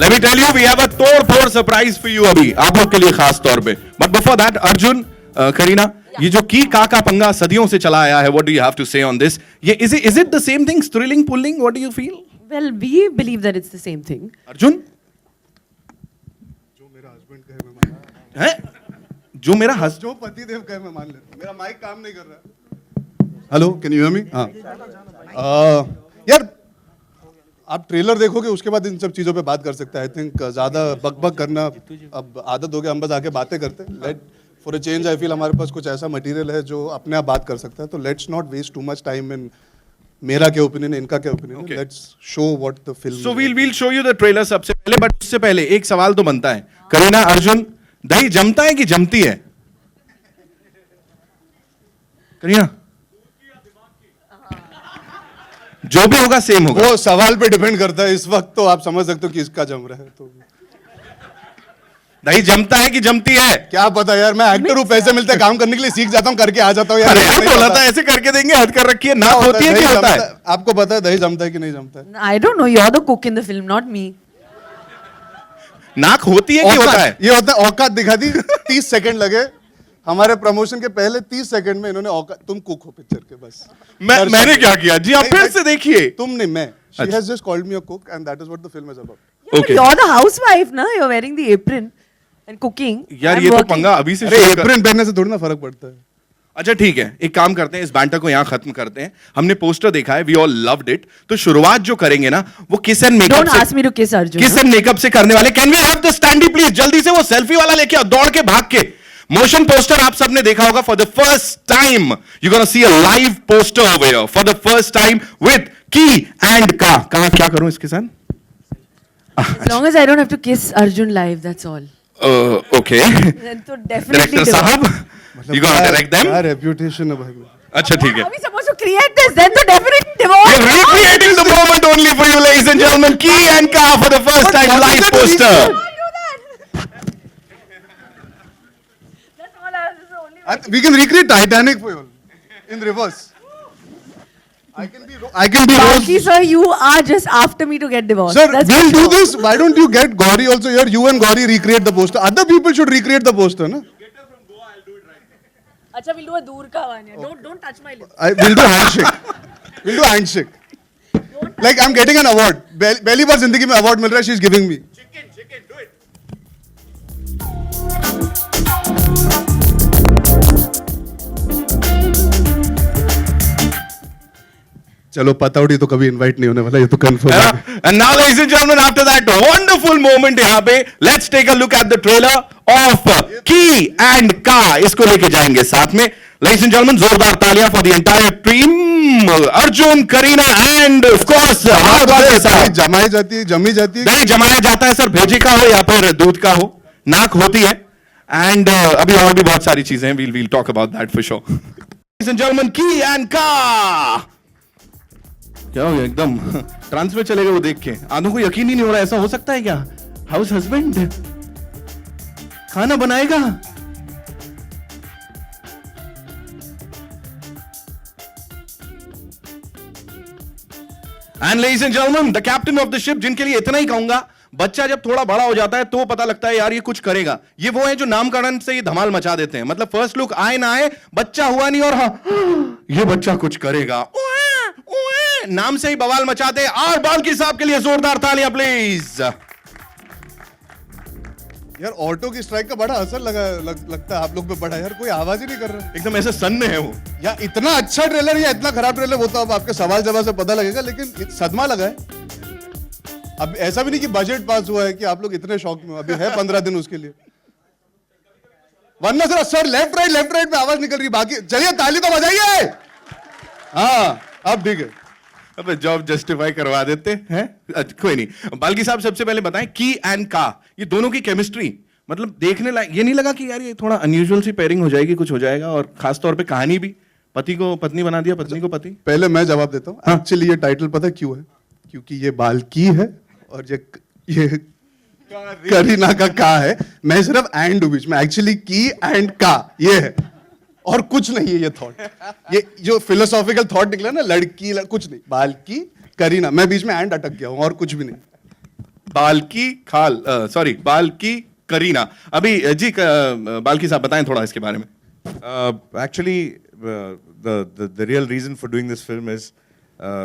Let me tell you, we have a तोड़-फोड़ surprise for you अभी, आप लोग के लिए खास तौर पे. But before that, Arjun, Kareena, ये जो की का पंगा सदियों से चला आया है, what do you have to say on this? ये is it the same thing, thrilling, pulling? What do you feel? Well, we believe that it's the same thing. Arjun? जो मेरा हस्बैंड कहे मैं मान हैं? जो मेरा जो पति देव कहे मैं मान लेता हूं. मेरा माइक काम नहीं कर रहा. Hello, can you hear me? हाँ. यार आप ट्रेलर देखोगे उसके बाद इन सब चीजों पे बात कर सकते हैं. आई थिंक ज्यादा बकबक करना अब आदत हो गया, हम बस आके बातें करते हैं. Let for a change I feel हमारे पास कुछ ऐसा मटेरियल है जो अपने आप बात कर सकता है. तो let's not waste too much time in मेरा क्या ओपिनियन है, इनका क्या ओपिनियन है. Let's show what the film. So we'll show you the trailer सबसे पहले, but उससे पहले एक सवाल तो बनता है. करीना, अर्जुन, दही जमता है कि जमती है? करीना, जो भी होगा सेम होगा. वो सवाल पे डिपेंड करता है. इस वक्त तो आप समझ सकते हो कि इसका जम रहा है. तो दही जमता है कि जमती है? क्या पता यार, मैं एक्टर हूँ, पैसे मिलते हैं काम करने के लिए, सीख जाता हूँ, करके आ जाता हूँ यार. अरे यार बोला था ऐसे करके देंगे, हद कर रखी है. ना होती है कि होता है? आपको पता है दही जमता है कि नहीं जमता है? I don't know. You're the cook in the film, not me. नाक होती है कि होता है? ये होता है. औकात दिखा दी. 30 सेकंड लगे हमारे प्रमोशन के पहले. 30 सेकंड में इन्होंने औकात. तुम कुक हो पिक्चर के. बस मैंने क्या किया जी? आप फिर से देखिए. तुम नहीं, मैं. She has just called me a cook and that is what the film is about. Yeah, but you're the housewife, na? You're wearing the apron and cooking. यार I'm ये तो working. पंगा अभी से अरे शुरू कर. एप्रन पहनने से थोड़ी ना फर्क पड़ता है. अच्छा ठीक है, एक काम करते हैं, इस बैंटर को यहाँ खत्म करते हैं. हमने पोस्टर देखा है, वी ऑल लव्ड इट. तो शुरुआत जो करेंगे ना, वो kiss and makeup Don't ask me to kiss Arjun. Kiss and makeup से करने वाले. Can we have the standee please? जल्दी से वो सेल्फी वाला लेके आओ, दौड़ के भाग के. मोशन पोस्टर आप सबने देखा होगा. For the first time you gonna see a live poster over here for the first time with की एंड का. कहां क्या करूं इसके साथ? As long as I don't have to kiss Arjun live, that's all. Okay. Then तो definitely director do. साहब, you gonna direct them. क्या रेप्यूटेशन है भाई. अच्छा ठीक है. Are we supposed to create this? Then तो definitely divorce. We're recreating the moment only for you, ladies and gentlemen. Key and Ka for the first time live poster. That's all. This is the only way. We can recreate Titanic for you in reverse. I can be Baki Rose. sir, you are just after me to get divorced. Sir, That's we'll for do sure. this. Why don't you get Gauri also here? You and Gauri recreate the poster. Other people should recreate the poster, na? अच्छा, we'll do a दूर का one. Don't touch my lips. We'll do handshake. We'll do handshake. Like I'm getting an award. पहली बार जिंदगी में award मिल रहा है. She's giving me. Chicken, do it. चलो पतौड़ी तो कभी इनवाइट नहीं होने वाला, ये तो कंफर्म है. And now, ladies and gentlemen, after that wonderful moment यहाँ पे, let's take a look at the trailer of Key and Ka. इसको लेके जाएंगे साथ में. Ladies and gentlemen, जोरदार तालियां for the entire team. Arjun, Kareena and of course Bhardwaj दही साहब. जमाई जाती है, जमी जाती है. दही जमाया जाता है सर, भेजे का हो या फिर दूध का हो. नाक होती है. एंड अभी और भी बहुत सारी चीजें हैं. we'll talk about that for sure. Ladies and gentlemen, Key and Ka. क्या हो गया? एकदम ट्रांस में चले गए वो देख के. आधों को यकीन ही नहीं हो रहा. ऐसा हो सकता है क्या? हाउस हस्बैंड खाना बनाएगा? And ladies and gentleman, the captain of the ship, जिनके लिए इतना ही कहूंगा, बच्चा जब थोड़ा बड़ा हो जाता है तो पता लगता है यार ये कुछ करेगा. ये वो है जो नामकरण से ये धमाल मचा देते हैं. मतलब फर्स्ट लुक आए ना आए, बच्चा हुआ नहीं और हाँ ये बच्चा कुछ करेगा, नाम से ही बवाल मचाते. और बाल्की साहब के लिए जोरदार तालियां प्लीज. यार ऑटो की स्ट्राइक का बड़ा असर लगता है आप लोग पे बड़ा. यार कोई आवाज ही नहीं कर रहा. एकदम ऐसे सन्ने है वो. या इतना अच्छा ट्रेलर या इतना खराब ट्रेलर, वो तो अब आपके सवाल जवाब से पता लगेगा. लेकिन सदमा लगा है. अब ऐसा भी नहीं कि बजट पास हुआ है कि आप लोग इतने शौक में. अभी है 15 दिन उसके लिए. वरना सर लेफ्ट राइट में आवाज निकल रही. बाकी चलिए ताली तो बजाइए. हाँ अब ठीक है. अबे जॉब जस्टिफाई करवा देते हैं. कोई नहीं. बाल्की साहब सबसे पहले बताएं, की एंड का, ये दोनों की केमिस्ट्री मतलब देखने लायक. ये नहीं लगा कि यार ये थोड़ा अनयूजुअल सी पेयरिंग हो जाएगी, कुछ हो जाएगा? और खास तौर पे कहानी भी, पति को पत्नी बना दिया, पत्नी को पति. पहले मैं जवाब देता हूँ. एक्चुअली ये टाइटल पता क्यों है? क्योंकि ये बाल्की है और ये करीना का है. मैं सिर्फ एंड बीच में. एक्चुअली की एंड का ये है और कुछ नहीं है. ये थॉट, ये जो फिलोसॉफिकल थॉट निकला ना, लड़की कुछ नहीं. बाल्की करीना, मैं बीच में एंड अटक गया हूं और कुछ भी नहीं. बाल्की खाल, सॉरी बाल्की करीना। अभी जी बाल्की साहब बताएं थोड़ा इसके बारे में। Actually, the real reason for doing this film is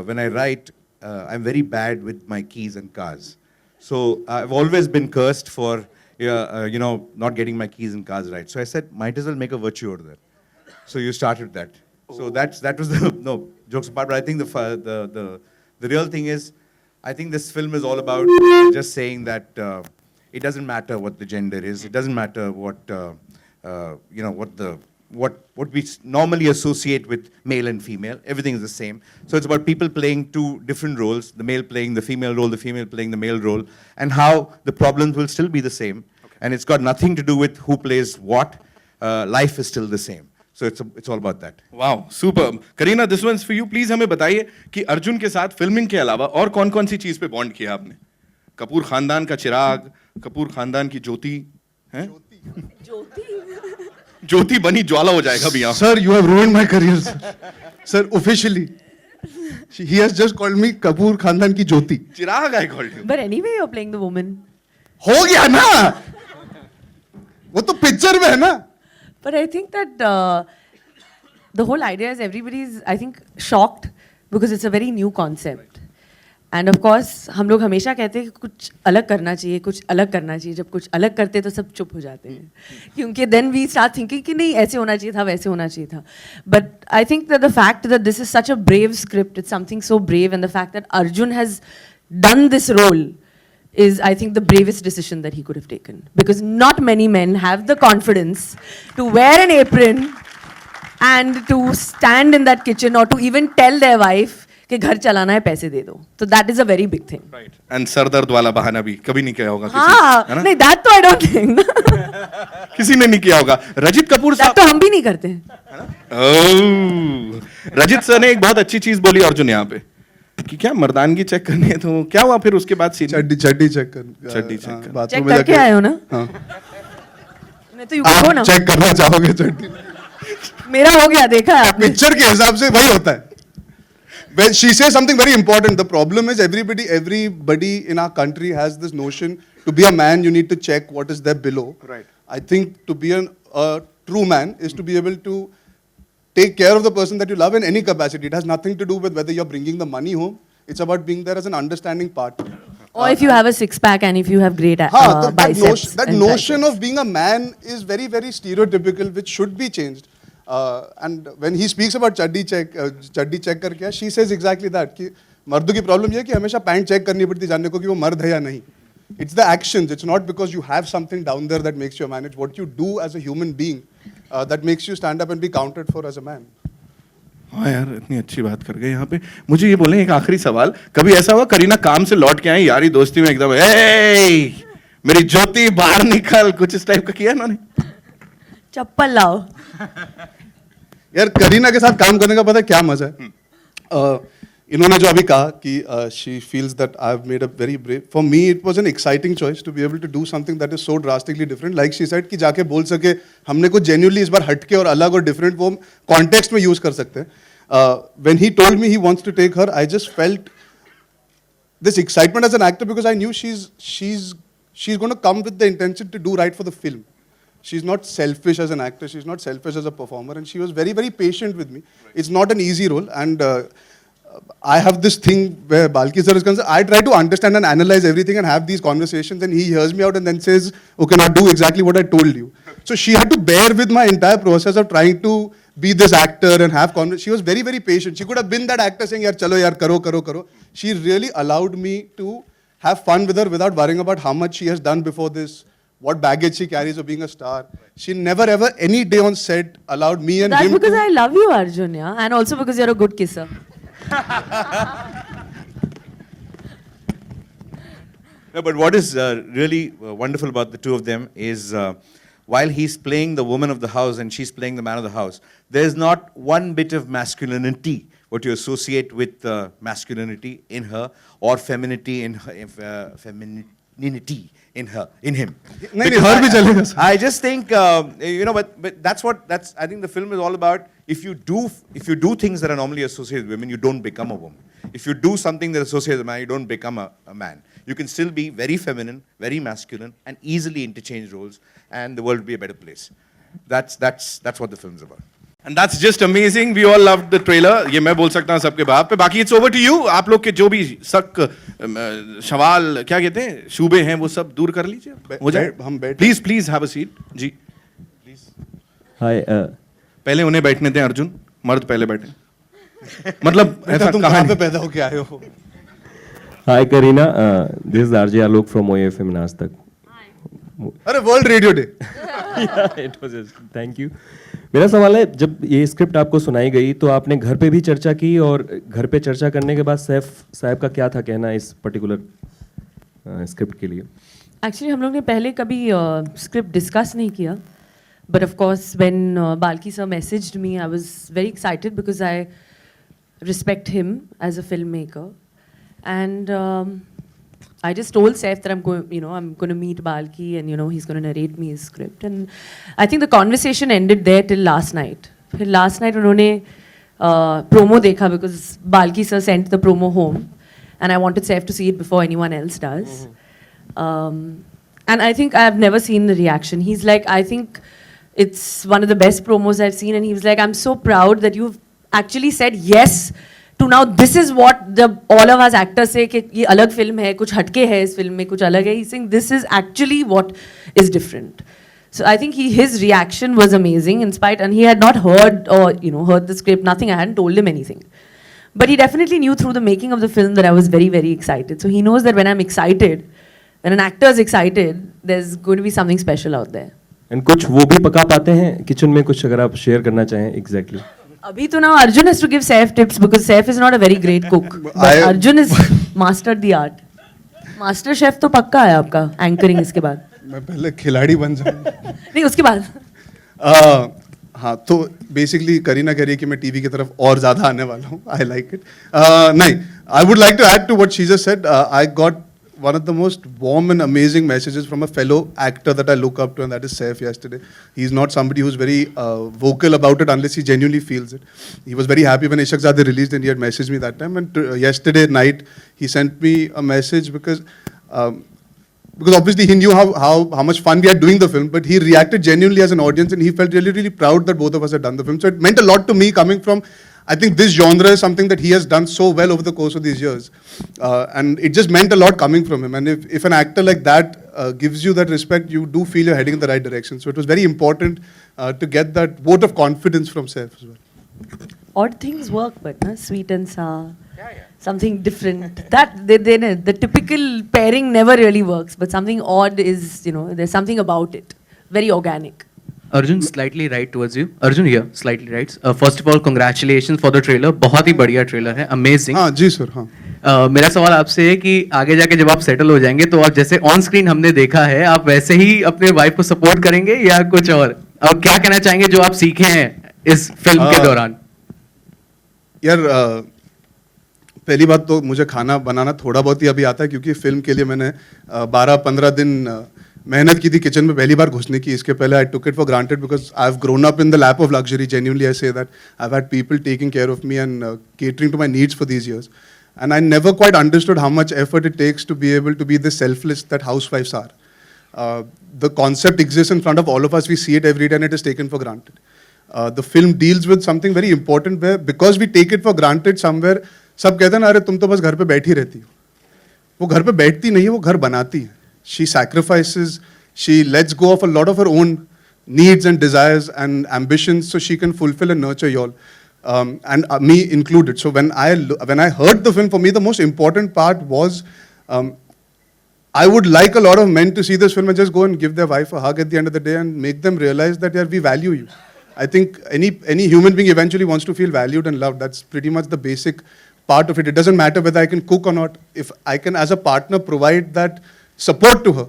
when I write, I'm very bad with my keys and cars. So I've always been cursed for not getting my keys and cars right. So I said, might as well make a virtue out of that. So you started that. So that was the no jokes apart. But I think the real thing is, I think this film is all about just saying that it doesn't matter what the gender is. It doesn't matter what we normally associate with male and female. Everything is the same. So it's about people playing two different roles: the male playing the female role, the female playing the male role, and how the problems will still be the same. Okay. And it's got nothing to do with who plays what. Life is still the same. So it's all about that. Wow super. Kareena, this one's for you. Please हमें बताइए कि अर्जुन के साथ filming के अलावा और कौन कौन सी चीज पे बॉन्ड किया आपने? कपूर खानदान का चिराग, कपूर खानदान की ज्योति, हैं? ज्योति बनी ज्वाला हो जाएगा भैया। Sir, you have ruined my career, sir. Sir, officially. He has just called me Kapoor खानदान की ज्योति. चिराग I called you. But anyway, you're playing the woman. हो गया ना? वो तो पिक्चर में है ना? But I think that the whole idea is everybody's, I think, shocked because it's a very new concept. And of course, हम लोग हमेशा कहते हैं कि कुछ अलग करना चाहिए, कुछ अलग करना चाहिए। जब कुछ अलग करते हैं तो सब चुप हो जाते हैं, क्योंकि then we start thinking कि नहीं ऐसे होना चाहिए था, वैसे होना चाहिए था. But I think that the fact that this is such a brave script, it's something so brave, and the fact that Arjun has done this role is, I think, the bravest decision that he could have taken. Because not many men have the confidence to wear an apron and to stand in that kitchen or to even tell their wife कि घर चलाना है, पैसे दे दो. So that is a very big thing. Right. And sir दर्द वाला बहाना भी कभी नहीं किया होगा किसी हाँ, है ना? नहीं, that तो I don't think. किसी ने नहीं किया होगा। रजित कपूर that साहब, तो हम भी नहीं करते हैं. ओह, रजित सर ने एक बहुत अच्छी चीज बोली अर्जुन यहाँ पे कि क्या मर्दानगी चेक करनी है, तो क्या हुआ फिर उसके बाद सीन? चड्डी चेक कर. चड्डी check कर. बाथरूम चेक में करके जाके- आए हो ना? हाँ. नहीं तो यू कहो ना. आप चेक करना चाहोगे चड्डी? मेरा हो गया, देखा है आपने. पिक्चर के हिसाब से वही होता है. When she says something very important, the problem is everybody in our country has this notion to be a man you need to check what is there below. Right. I think to be a true man is to be able to take care of the person that you love in any capacity. It has nothing to do with whether you're bringing the money home. It's about being there as an understanding partner. Or if you have a six pack and if you have great That biceps. that and notion triceps. of being a man is very, very stereotypical, which should be changed. And when he speaks about चड्डी check करके, she says exactly that कि मर्दों की problem ये है कि हमेशा pant check करनी पड़ती है जानने को कि वो मर्द है या नहीं. It's the actions. It's not because you have something down there that makes you a man. It's what you do as a human being that makes you stand up and be counted for as a man. हाँ यार, इतनी अच्छी बात कर गए यहाँ पे। मुझे ये बोले एक आखिरी सवाल, कभी ऐसा हुआ करीना काम से लौट के आई यारी दोस्ती में एकदम मेरी ज्योति बाहर निकल, कुछ इस टाइप का किया इन्होंने? चप्पल लाओ. यार करीना के साथ काम करने का पता है क्या मजा है? इन्होंने जो अभी कहा कि she feels that I've made a very brave. For me, it was an exciting choice to be able to do something that is so drastically different. Like she said कि जाके बोल सके हमने कुछ genuinely इस बार हटके और अलग और different वो context में use कर सकते हैं. When he told me he wants to take her, I just felt this excitement as an actor because I knew she's going to come with the intention to do right for the film. She's not selfish as an actor. She's not selfish as a performer, and she was very, very patient with me. It's not an easy role, and I have this thing where Balki sir is concerned. I try to understand and analyze everything and have these conversations, and he hears me out and then says, "Okay, now do exactly what I told you." So she had to bear with my entire process of trying to be this actor and have conversation. She was very, very patient. She could have been that actor saying, "Yaar, chalo, yaar, karo." She really allowed me to have fun with her without worrying about how much she has done before this, what baggage she carries of being a star. She never ever any day on set allowed me and That's him because to... I love you, Arjun, yeah, and also because you're a good kisser. No, but what is really wonderful about the two of them is while he's playing the woman of the house and she's playing the man of the house, there's not one bit of masculinity what you associate with masculinity in her or femininity in her, femininity in him. नहीं, her भी चलेगा sir. I just think but that's I think the film is all about. If you do things that are normally associated with women, you don't become a woman. If you do something that associates with a man, you don't become a man. You can still be very feminine, very masculine, and easily interchange roles, and the world will be a better place. That's what the film's about. And that's just amazing. We all loved the trailer. ये मैं बोल सकता हूँ सबके बाप पे. बाकी it's over to you. आप लोग के जो भी शक, सवाल क्या कहते हैं, शुबे हैं, वो सब दूर कर लीजिए. हो जाए. हम बैठ. Please have a seat. Ji. Hi, पहले उन्हें बैठने दें अर्जुन. मर्द पहले बैठे. मतलब ऐसा तुम कहाँ पे पैदा होके आए हो? hi Karina. This is RJ Alok from OFM and Aaj Tak. अरे world radio day. Yeah, it was just, thank you. मेरा सवाल है, जब ये स्क्रिप्ट आपको सुनाई गई तो आपने घर पे भी चर्चा की, और घर पे चर्चा करने के बाद सैफ साहब का क्या था कहना इस पर्टिकुलर स्क्रिप्ट के लिए? एक्चुअली हम लोग ने पहले कभी स्क्रिप्ट डिस्कस नहीं किया, but of course when Balki sir messaged me, I was very excited because I respect him as a film maker, and I just told Saif that I'm going to meet Balki, and he's going to narrate me his script, and I think the conversation ended there till last night. फिर last night उन्होंने promo देखा because Balki sir sent the promo home, and I wanted Saif to see it before anyone else does. And I think I've never seen the reaction. He's like, I think it's one of the best promos I've seen, and he was like, I'm so proud that you've actually said yes to now this is what all of us actors say कि ये अलग film है, कुछ हटके है इस film में, कुछ अलग है. He's saying this is actually what is different. So I think his reaction was amazing in spite, and he had not heard or heard the script, nothing. I hadn't told him anything. But he definitely knew through the making of the film that I was very, very excited. So he knows that when I'm excited, when an actor is excited, there's going to be something special out there. And कुछ वो भी पका पाते हैं kitchen में, कुछ अगर आप शेयर करना चाहें exactly. अभी तो now Arjun has to give Saif tips because Saif is not a very great cook. But Arjun has mastered the art. Master chef तो पक्का है आपका एंकरिंग इसके बाद. मैं पहले खिलाड़ी बन जाऊँ. नहीं उसके बाद. हाँ, तो बेसिकली करीना कह रही है कि मैं टीवी की तरफ और ज़्यादा आने वाला हूँ. I like it. नहीं, I would like to add to what she just said. I got one of the most warm and amazing messages from a fellow actor that I look up to, and that is Saif yesterday. He's not somebody who's very vocal about it unless he genuinely feels it. He was very happy when Ishaq Zadeh released, and he had messaged me that time. And yesterday night, he sent me a message because obviously he knew how much fun we had doing the film, but he reacted genuinely as an audience, and he felt really, really proud that both of us had done the film. So it meant a lot to me coming from, I think this genre is something that he has done so well over the course of these years. And it just meant a lot coming from him. And if an actor like that gives you that respect, you do feel you're heading in the right direction. So it was very important to get that vote of confidence from Saif as well. Odd things work, but sweet and sour. Something different. That the typical pairing never really works, but something odd is, there's something about it. Very organic. Arjun, slightly right towards you. Arjun here, slightly right. First of all, congratulations for the trailer. बहुत ही बढ़िया trailer है, amazing. हाँ जी sir, हाँ. मेरा सवाल आपसे है कि आगे जाके जब आप सेटल हो जाएंगे तो आप जैसे ऑन स्क्रीन हमने देखा है, आप वैसे ही अपने वाइफ को सपोर्ट करेंगे या कुछ और क्या कहना चाहेंगे जो आप सीखे हैं इस फिल्म के दौरान? यार पहली बात तो मुझे खाना बनाना थोड़ा बहुत ही अभी आता है, क्योंकि फिल्म के लिए मैंने 12-15 दिन मेहनत की थी किचन में पहली बार घुसने की. इसके पहले I took it for granted because I have grown up in the lap of luxury. Genuinely I say that I have had people taking care of me and catering to my needs for these years. And I never quite understood how much effort it takes to be able to be this selfless that housewives are. The concept exists in front of all of us. We see it every day and it is taken for granted. The film deals with something very important where because we take it for granted somewhere, सब कहते हैं ना, अरे तुम तो बस घर पे बैठी रहती हो. वो घर पे बैठती नहीं है, वो घर बनाती है. She sacrifices, she lets go of a lot of her own needs and desires and ambitions so she can fulfill and nurture y'all. And me included. So when I heard the film, for me the most important part was I would like a lot of men to see this film and just go and give their wife a hug at the end of the day and make them realize that, yeah, we value you. I think any human being eventually wants to feel valued and loved. That's pretty much the basic part of it. It doesn't matter whether I can cook or not. If I can, as a partner, provide that support to her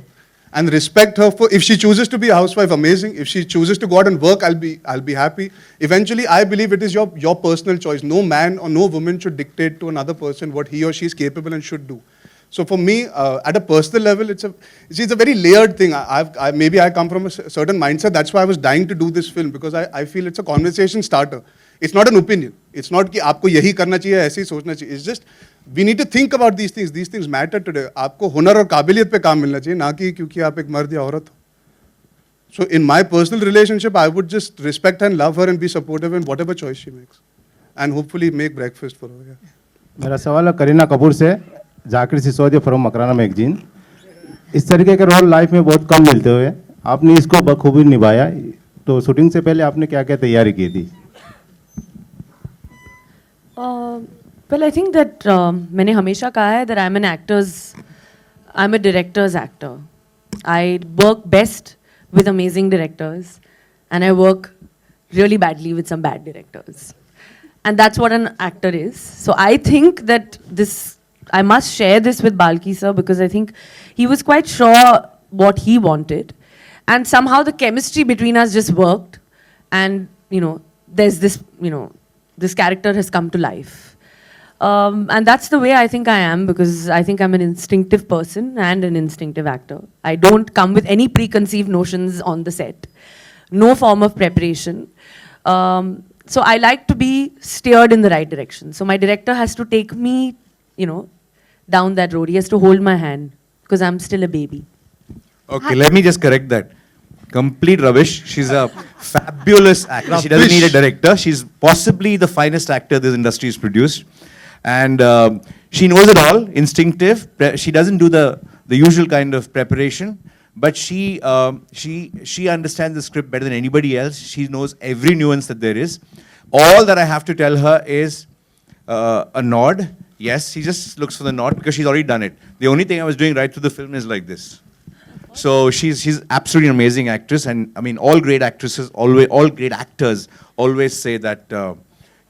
and respect her for, if she chooses to be a housewife, amazing. If she chooses to go out and work, I'll be happy. Eventually, I believe it is your personal choice. No man or no woman should dictate to another person what he or she is capable and should do. So for me, at a personal level, it's a very layered thing. Maybe I come from a certain mindset. That's why I was dying to do this film, because I feel it's a conversation starter. It's not an opinion, it's not कि आपको यही करना चाहिए, ऐसे ही सोचना चाहिए. It's just we need to think about these things matter today. आपको हुनर और काबिलियत पे काम मिलना चाहिए, ना कि क्योंकि आप एक मर्द या औरत हो. So in my personal relationship, I would just respect and love her and be supportive in whatever choice she makes, and hopefully make breakfast for her. Yeah. मेरा सवाल है करीना कपूर से, जाकिर सिसोदिया फ्रॉम मकराना मैगजीन. इस तरीके के रोल लाइफ में बहुत कम मिलते हुए आपने इसको बखूबी निभाया, तो शूटिंग से पहले आपने क्या क्या तैयारी की थी? Well, I think that मैंने हमेशा कहा है that I'm a director's actor. I work best with amazing directors, and I work really badly with some bad directors. And that's what an actor is. So I think that I must share this with Balki sir, because I think he was quite sure what he wanted. And somehow the chemistry between us just worked. And, there's this character has come to life. And that's the way I think I am, because I think I'm an instinctive person and an instinctive actor. I don't come with any preconceived notions on the set, no form of preparation. So I like to be steered in the right direction. So my director has to take me, down that road. He has to hold my hand, because I'm still a baby. Okay, let me just correct that. Complete rubbish. She's a fabulous actor. She doesn't need a director. She's possibly the finest actor this industry has produced. And she knows it all, instinctive. She doesn't do the usual kind of preparation, but she understands the script better than anybody else. She knows every nuance that there is. All that I have to tell her is a nod. Yes, she just looks for the nod because she's already done it. The only thing I was doing right through the film is like this. So she's absolutely an amazing actress, and I mean all great actresses, all great actors always say that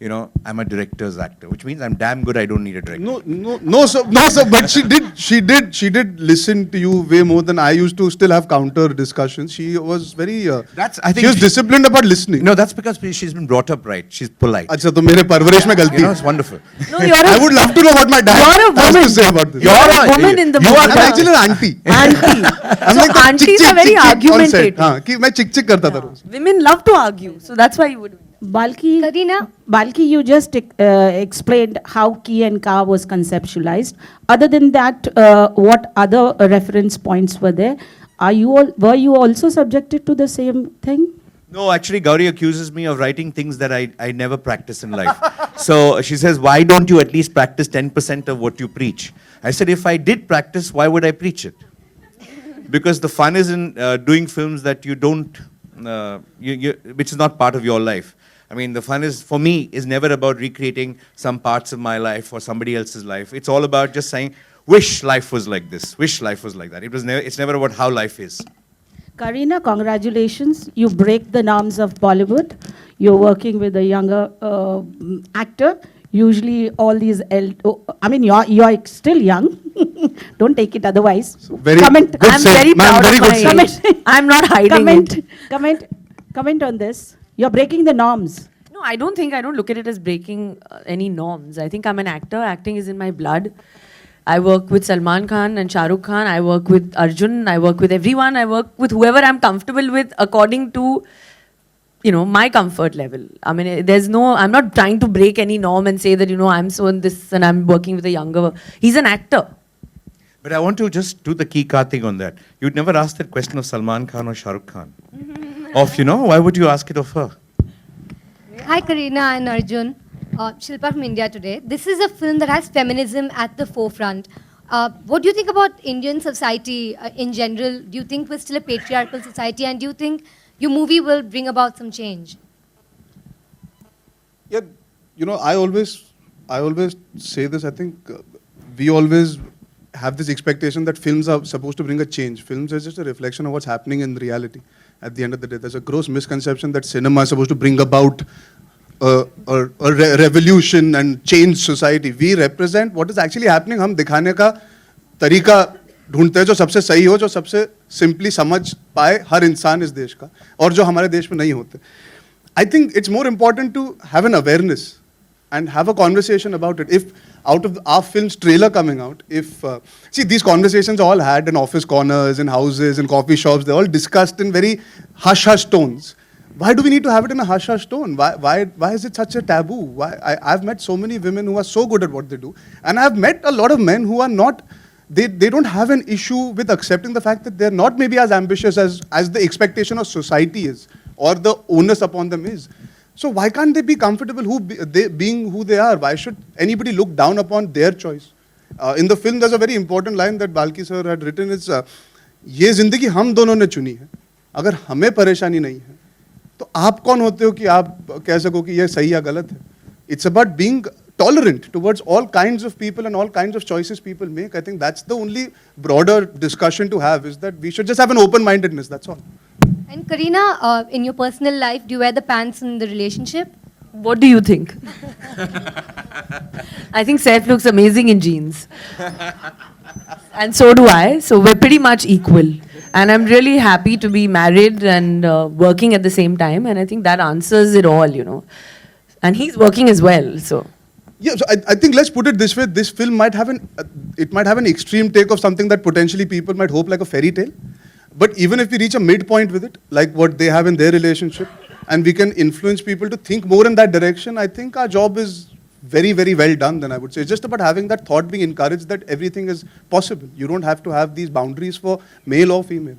I'm a director's actor, which means I'm damn good. I don't need a director. No, sir. But she did listen to you way more than I used to. Still have counter discussions. She was very. She was disciplined about listening. No, that's because she's been brought up right. She's polite. अच्छा तो मेरे परवरिश में गलती है. It's wonderful. No, you're I would love to know what my dad You're a has woman. to say about this. You're a woman in the movie. I'm actually an auntie. Auntie. I'm So like that aunties chick, are very chick, chick on set. argumentative. हाँ, कि मैं चिक चिक करता था रोज. Women love to argue, so that's why you would. Balki, you just explained how Ki and Ka was conceptualized. Other than that, what other reference points were there? Were you also subjected to the same thing? No, actually, Gauri accuses me of writing things that I never practice in life. So she says, why don't you at least practice 10% of what you preach? I said, if I did practice, why would I preach it? Because the fun is in doing films that you don't, which is not part of your life. I mean, the fun is, for me, is never about recreating some parts of my life or somebody else's life. It's all about just saying, wish life was like this, wish life was like that. It's never about how life is. Karina, congratulations. You break the norms of Bollywood. You're working with a younger actor. Usually all these, you're still young. Don't take it otherwise. Very Comment. good I'm save. very Ma'am, proud very of good my save. age. I'm not hiding it. Comment on this. You're breaking the norms. No, I don't look at it as breaking any norms. I think I'm an actor. Acting is in my blood. I work with Salman Khan and Shah Rukh Khan. I work with Arjun. I work with everyone. I work with whoever I'm comfortable with according to, my comfort level. I mean, I'm not trying to break any norm and say that, I'm so in this and I'm working with a younger. He's an actor. But I want to just do the key card thing on that. You'd never ask that question of Salman Khan or Shah Rukh Khan. Why would you ask it of her? Hi, Karina and Arjun. Shilpa from India Today. This is a film that has feminism at the forefront. What do you think about Indian society in general? Do you think we're still a patriarchal society? And do you think your movie will bring about some change? Yeah, I always say this. I think we always have this expectation that films are supposed to bring a change. Films are just a reflection of what's happening in reality. At the end of the day, there's a gross misconception that cinema is supposed to bring about a revolution and change society. We represent what is actually happening. हम दिखाने का तरीका ढूंढते हैं जो सबसे सही हो, जो सबसे simply समझ पाए हर इंसान इस देश का, और जो हमारे देश में नहीं होते. I think it's more important to have an awareness and have a conversation about it. If out of our film's trailer coming out, see, these conversations all had in office corners, in houses, in coffee shops, they're all discussed in very hush-hush tones. why do we need to have it in a hush-hush tone? Why is it such a taboo? I've met so many women who are so good at what they do, and I've met a lot of men who are not. They don't have an issue with accepting the fact that they're not maybe as ambitious as the expectation of society is, or the onus upon them is. So why can't they be comfortable being who they are? Why should anybody look down upon their choice? In the film, there's a very important line that Balki sir had written. It's ये जिंदगी हम दोनों ने चुनी है. अगर हमें परेशानी नहीं है, तो आप कौन होते हो कि आप कह सको कि ये सही या गलत है? It's about being tolerant towards all kinds of people and all kinds of choices people make. I think that's the only broader discussion to have, is that we should just have an open-mindedness, that's all. And Kareena, in your personal life, do you wear the pants in the relationship? What do you think? I think Saif looks amazing in jeans. And so do I. So we're pretty much equal. And I'm really happy to be married and working at the same time. And I think that answers it all, you know. And he's working as well, so. Yeah, so I think let's put it this way. This film might have an extreme take of something that potentially people might hope like a fairy tale. But even if we reach a midpoint with it, like what they have in their relationship, and we can influence people to think more in that direction, I think our job is very, very well done then, I would say. It's just about having that thought being encouraged that everything is possible. You don't have to have these boundaries for male or female.